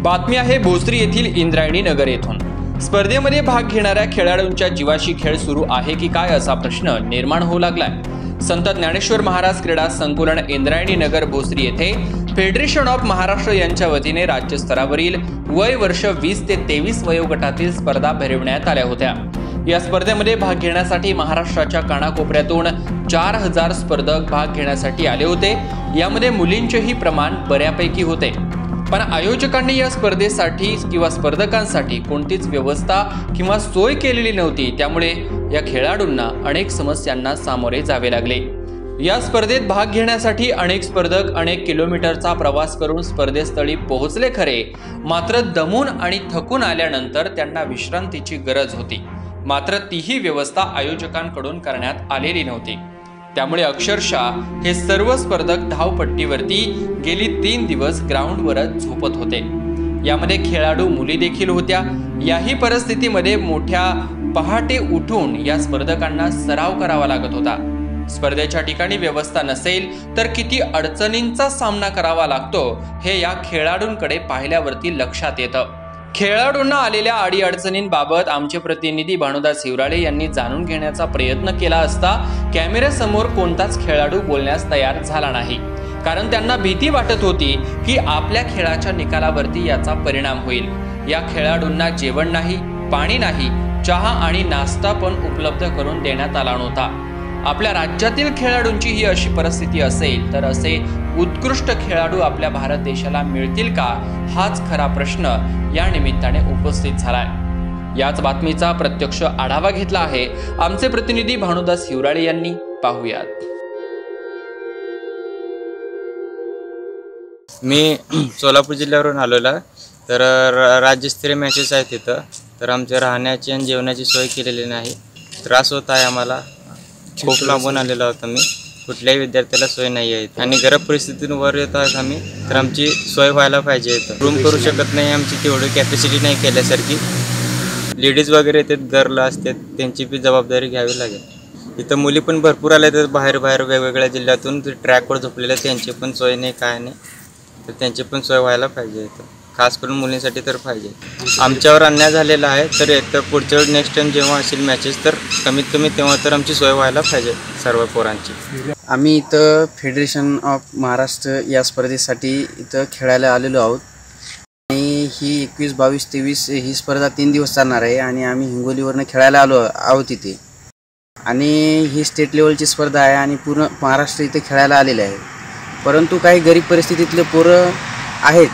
बातमी आहे भोसरी येथील इंद्रायणी नगर येथून। स्पर्धेमध्ये भाग घेणाऱ्या खेळाडूंच्या जीवाशी खेळ सुरू आहे की काय असा प्रश्न निर्माण होऊ लागलाय। संत ज्ञानेश्वर महाराज क्रीडा संकुलन इंद्रायणी नगर भोसरी येथे फेडरेशन ऑफ महाराष्ट्र यांच्या वतीने राज्यस्तरावरील वय वर्ष 20 ते 23 वयोगटातील स्पर्धा भरवण्यात आल्या होत्या। या स्पर्धेमध्ये भाग घेण्यासाठी महाराष्ट्राच्या कानाकोपऱ्यातून 4000 स्पर्धक भाग घेण्यासाठी आले होते। यामध्ये मुलींचेही प्रमाण बऱ्यापैकी होते, पण आयोजकांनी या स्पर्धेसाठी किंवा स्पर्धकांसाठी कोणतीच व्यवस्था किंवा सोय केलेली नव्हती। त्यामुळे या खेळाडूंना अनेक समस्यांना सामोरे जावे लागले। या स्पर्धेत भाग घेण्यासाठी अनेक स्पर्धक अनेक किलोमीटरचा प्रवास करून स्पर्धेस्थळी पोहोचले खरे, मात्र दमून आणि थकून आल्यानंतर त्यांना विश्रांतीची गरज होती, मात्र तीही व्यवस्था आयोजकांकडून करण्यात आलेली नव्हती। त्यामुळे अक्षरशः हे सर्व स्पर्धक धावपट्टीवरती गेली 3 दिवस ग्राउंडवरच झोपत होते। यामध्ये खेळाडू मुली देखील होत्या। याही परिस्थितीमध्ये मोठ्या पहाटे उठून या स्पर्धकांना सराव करावा लागत होता। स्पर्धेच्या ठिकाणी व्यवस्था नसेल तर किती अडचणींचा सामना करावा लागतो हे या खेळाडूंकडे पाहिल्यावरती लक्षात येतं। खेळाडूंना आलेल्या अडीअडचणींबाबत आमचे प्रतिनिधी भानुदास हिवराळे यांनी जाणून घेण्याचा प्रयत्न केला असता कॅमेऱ्यासमोर कोणताच खेळाडू बोलण्यास तयार झाला नाही, कारण त्यांना भीती वाटत होती की आपल्या खेळाच्या निकालावरती याचा परिणाम होईल। या खेळाडूंना जेवण नाही, पाणी नाही, चहा आणि नाश्ता पण उपलब्ध करून देण्यात आला नव्हता। आपल्या राज्यातील खेळाडूंची ही अशी परिस्थिती असेल तर असे उत्कृष्ट खेळाडू आपल्या भारत देशाला मिळतील का, हाच खरा प्रश्न या निमित्ताने उपस्थित झालाय। याच बातमीचा प्रत्यक्ष आढावा घेतला आहे आमचे प्रतिनिधी भानुदास हिवराळे यांनी। पाहूयात। मी सोलापूर जिल्ह्यावरून आलेला, तर राज्यस्तरीय मॅचेस आहेत तिथं, तर आमच्या राहण्याची आणि जेवणाची सोय केलेली नाही। त्रास होत आहे आम्हाला, खूप लांबून आलेला होता मी, कुठल्याही विद्यार्थ्याला सोय नाही आहे आणि गरीब परिस्थितीवर येत आहेत आम्ही, तर आमची सोय व्हायला पाहिजे। रूम करू शकत नाही, आमची तेवढी कॅपॅसिटी नाही केल्यासारखी। लेडीज वगैरे येतात, गर्ल असतात, त्यांची बी जबाबदारी घ्यावी लागेल। इथं मुली पण भरपूर आल्या तर बाहेर वेगवेगळ्या जिल्ह्यातून ते ट्रॅकवर झोपलेल्या, त्यांची पण सोय नाही, काय नाही, तर त्यांची पण सोय व्हायला पाहिजे इथं, खास करून मुलींसाठी तर पाहिजे। आमच्यावर अन्याय झालेला आहे, तर पुढच्या वेळी नेक्स्ट टाइम जेव्हा असेल मॅचेस तर कमीत कमी तेव्हा तर आमची सोय व्हायला पाहिजे सर्व पोरांची। आम्ही इथं फेडरेशन ऑफ महाराष्ट्र या स्पर्धेसाठी इथं खेळायला आलेलो आहोत आणि ही 21, 22, 23 ही स्पर्धा 3 दिवस चालणार आहे आणि आम्ही हिंगोलीवरनं खेळायला आलो आहोत इथे, आणि ही स्टेट लेवलची स्पर्धा आहे आणि पूर्ण महाराष्ट्र इथे खेळायला आलेले आहे। परंतु काही गरीब परिस्थितीतले पोरं आहेत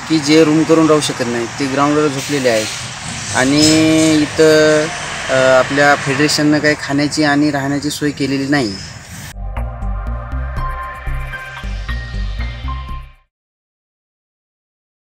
की जे रूम करून राहू शकत नाही, ते ग्राउंडवर झोपलेले आहेत आणि इथं आपल्या फेडरेशननं काही खाण्याची आणि राहण्याची सोय केलेली नाही।